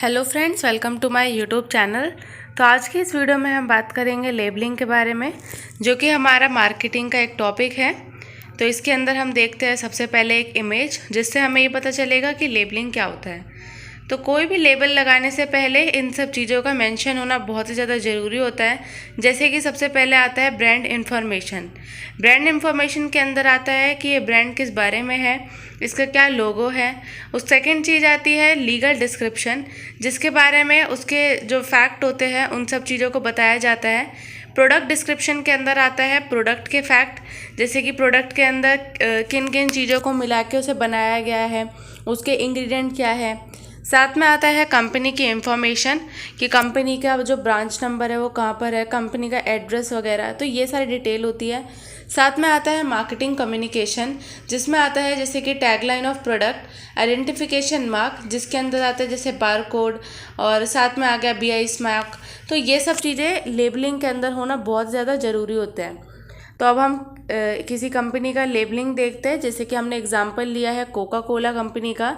Hello friends, welcome to my YouTube channel. तो आज की इस वीडियो में हम बात करेंगे लेबलिंग के बारे में, जो कि हमारा मार्केटिंग का एक टॉपिक है। तो इसके अंदर हम देखते हैं सबसे पहले एक इमेज, जिससे हमें ये पता चलेगा कि लेबलिंग क्या होता है। तो कोई भी लेबल लगाने से पहले इन सब चीज़ों का मेंशन होना बहुत ही ज़्यादा ज़रूरी होता है। जैसे कि सबसे पहले आता है ब्रांड इन्फॉर्मेशन। ब्रांड इन्फॉर्मेशन के अंदर आता है कि ये ब्रांड किस बारे में है, इसका क्या लोगो है। उस सेकंड चीज़ आती है लीगल डिस्क्रिप्शन, जिसके बारे में उसके जो फैक्ट होते हैं उन सब चीज़ों को बताया जाता है। प्रोडक्ट डिस्क्रिप्शन के अंदर आता है प्रोडक्ट के फैक्ट, जैसे कि प्रोडक्ट के अंदर किन किन चीज़ों को मिला के उसे बनाया गया है, उसके इंग्रेडिएंट क्या है। साथ में आता है कंपनी की इंफॉर्मेशन, कि कंपनी का जो ब्रांच नंबर है वो कहाँ पर है, कंपनी का एड्रेस वगैरह, तो ये सारी डिटेल होती है। साथ में आता है मार्केटिंग कम्युनिकेशन, जिसमें आता है जैसे कि tagline of product, identification mark, जिसके अंदर आता है जैसे बार कोड, और साथ में आ गया BIS मार्क। तो ये सब चीज़ें लेबलिंग के अंदर होना बहुत ज़्यादा ज़रूरी होता है। तो अब हम किसी कंपनी का लेबलिंग देखते हैं। जैसे कि हमने एग्जांपल लिया है कोका कोला कंपनी का,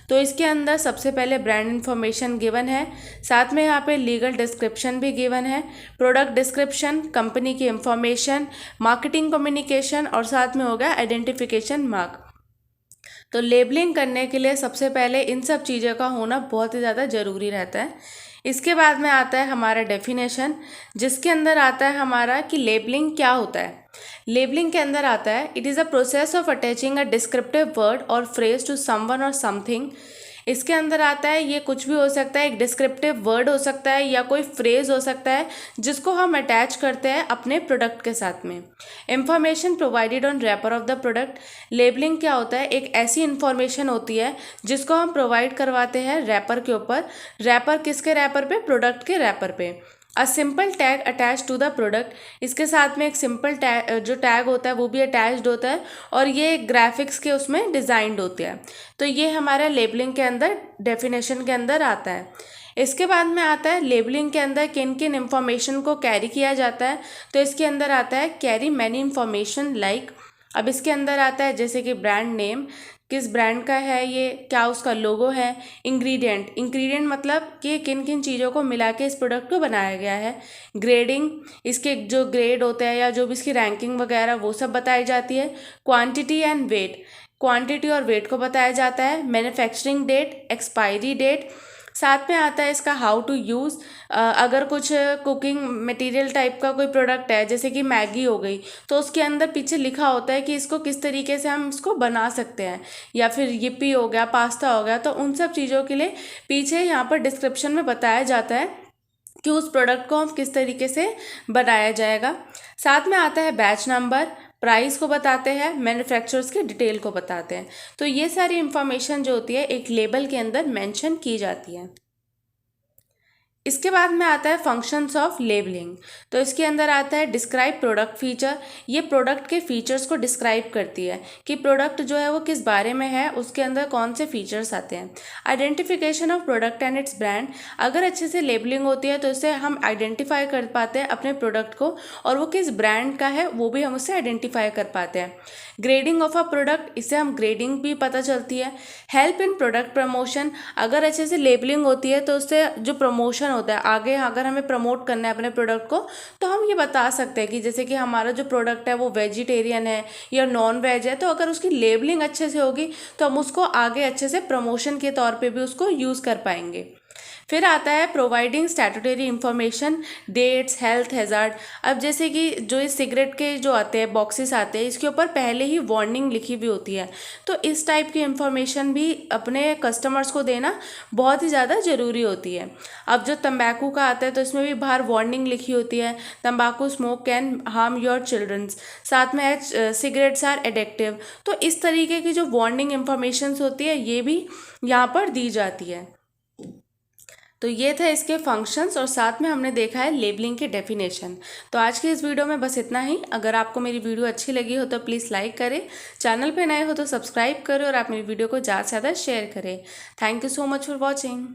तो इसके अंदर सबसे पहले ब्रांड इन्फॉर्मेशन गिवन है, साथ में यहाँ पे लीगल डिस्क्रिप्शन भी गिवन है, प्रोडक्ट डिस्क्रिप्शन, कंपनी की इंफॉर्मेशन, मार्केटिंग कम्युनिकेशन, और साथ में हो गया आइडेंटिफिकेशन मार्क। तो लेबलिंग करने के लिए सबसे पहले इन सब चीज़ों का होना बहुत ही ज़्यादा ज़रूरी रहता है। इसके बाद में आता है हमारा डेफिनेशन, जिसके अंदर आता है हमारा कि लेबलिंग क्या होता है। लेबलिंग के अंदर आता है it is a process of attaching a descriptive word और फ्रेज टू समवन और समथिंग। इसके अंदर आता है ये कुछ भी हो सकता है, एक डिस्क्रिप्टिव वर्ड हो सकता है या कोई फ्रेज हो सकता है जिसको हम अटैच करते हैं अपने प्रोडक्ट के साथ में। Information provided on wrapper of the product. Labelling क्या होता है, एक ऐसी इंफॉर्मेशन होती है जिसको हम प्रोवाइड करवाते हैं रैपर के ऊपर। रैपर किसके रैपर पे, प्रोडक्ट के रैपर पे। A simple tag attach to the product, इसके साथ में एक सिंपल टैग जो टैग होता है वो भी अटैच्ड होता है, और ये ग्राफिक्स के उसमें डिज़ाइंड होते हैं। तो ये हमारा लेबलिंग के अंदर डेफिनेशन के अंदर आता है। इसके बाद में आता है लेबलिंग के अंदर किन किन इंफॉर्मेशन को कैरी किया जाता है। तो इसके अंदर आता है कैरी मैनी इंफॉर्मेशन लाइक। अब इसके अंदर आता है जैसे कि ब्रांड नेम, किस ब्रांड का है ये, क्या उसका लोगो है। इंग्रेडिएंट, इंग्रेडिएंट मतलब कि किन किन चीज़ों को मिला के इस प्रोडक्ट को बनाया गया है। ग्रेडिंग, इसके जो ग्रेड होते हैं या जो भी इसकी रैंकिंग वगैरह वो सब बताई जाती है। क्वांटिटी एंड वेट, क्वांटिटी और वेट को बताया जाता है। Manufacturing date, expiry date. साथ में आता है इसका हाउ टू यूज़। अगर कुछ कुकिंग मटेरियल टाइप का कोई प्रोडक्ट है, जैसे कि मैगी हो गई, तो उसके अंदर पीछे लिखा होता है कि इसको किस तरीके से हम इसको बना सकते हैं, या फिर yippee हो गया, पास्ता हो गया, तो उन सब चीज़ों के लिए पीछे यहाँ पर डिस्क्रिप्शन में बताया जाता है कि उस प्रोडक्ट को हम किस तरीके से बनाया जाएगा। साथ में आता है बैच नंबर, प्राइस को बताते हैं, मैन्युफैक्चरर्स के डिटेल को बताते हैं। तो ये सारी इंफॉर्मेशन जो होती है एक लेबल के अंदर मेंशन की जाती है। इसके बाद में आता है फंक्शंस ऑफ लेबलिंग। तो इसके अंदर आता है डिस्क्राइब प्रोडक्ट फीचर। ये प्रोडक्ट के फीचर्स को डिस्क्राइब करती है कि प्रोडक्ट जो है वो किस बारे में है, उसके अंदर कौन से फीचर्स आते हैं। Identification of product and it's brand, अगर अच्छे से लेबलिंग होती है तो इससे हम आइडेंटिफाई कर पाते हैं अपने प्रोडक्ट को, और वो किस ब्रांड का है वो भी हम उससे आइडेंटिफाई कर पाते हैं। ग्रेडिंग ऑफ अ प्रोडक्ट, इससे हम ग्रेडिंग भी पता चलती है। हेल्प इन प्रोडक्ट प्रमोशन, अगर अच्छे से लेबलिंग होती है तो उससे जो प्रमोशन होता है, आगे अगर हमें प्रमोट करना है अपने प्रोडक्ट को, तो हम ये बता सकते हैं कि जैसे कि हमारा जो प्रोडक्ट है वो वेजिटेरियन है या नॉन वेज है, तो अगर उसकी लेबलिंग अच्छे से होगी तो हम उसको आगे अच्छे से प्रमोशन के तौर पे भी उसको यूज़ कर पाएंगे। फिर आता है providing statutory information, dates, health hazard. अब जैसे कि जो इस सिगरेट के जो आते हैं बॉक्सेस आते हैं, इसके ऊपर पहले ही वार्निंग लिखी हुई होती है, तो इस टाइप की इंफॉर्मेशन भी अपने कस्टमर्स को देना बहुत ही ज़्यादा ज़रूरी होती है। अब जो तंबाकू का आता है तो इसमें भी बाहर वार्निंग लिखी होती है, तंबाकू smoke can harm your childrens. साथ में है सिगरेट्स आर एडिक्टिव। तो इस तरीके की जो वार्निंग इंफॉर्मेशन होती है ये भी यहाँ पर दी जाती है। तो ये थे इसके फंक्शंस, और साथ में हमने देखा है लेबलिंग के डेफिनेशन। तो आज की इस वीडियो में बस इतना ही। अगर आपको मेरी वीडियो अच्छी लगी हो तो प्लीज़ लाइक करें, चैनल पे नए हो तो सब्सक्राइब करें, और आप मेरी वीडियो को ज़्यादा से ज़्यादा शेयर करें। Thank you so much for watching.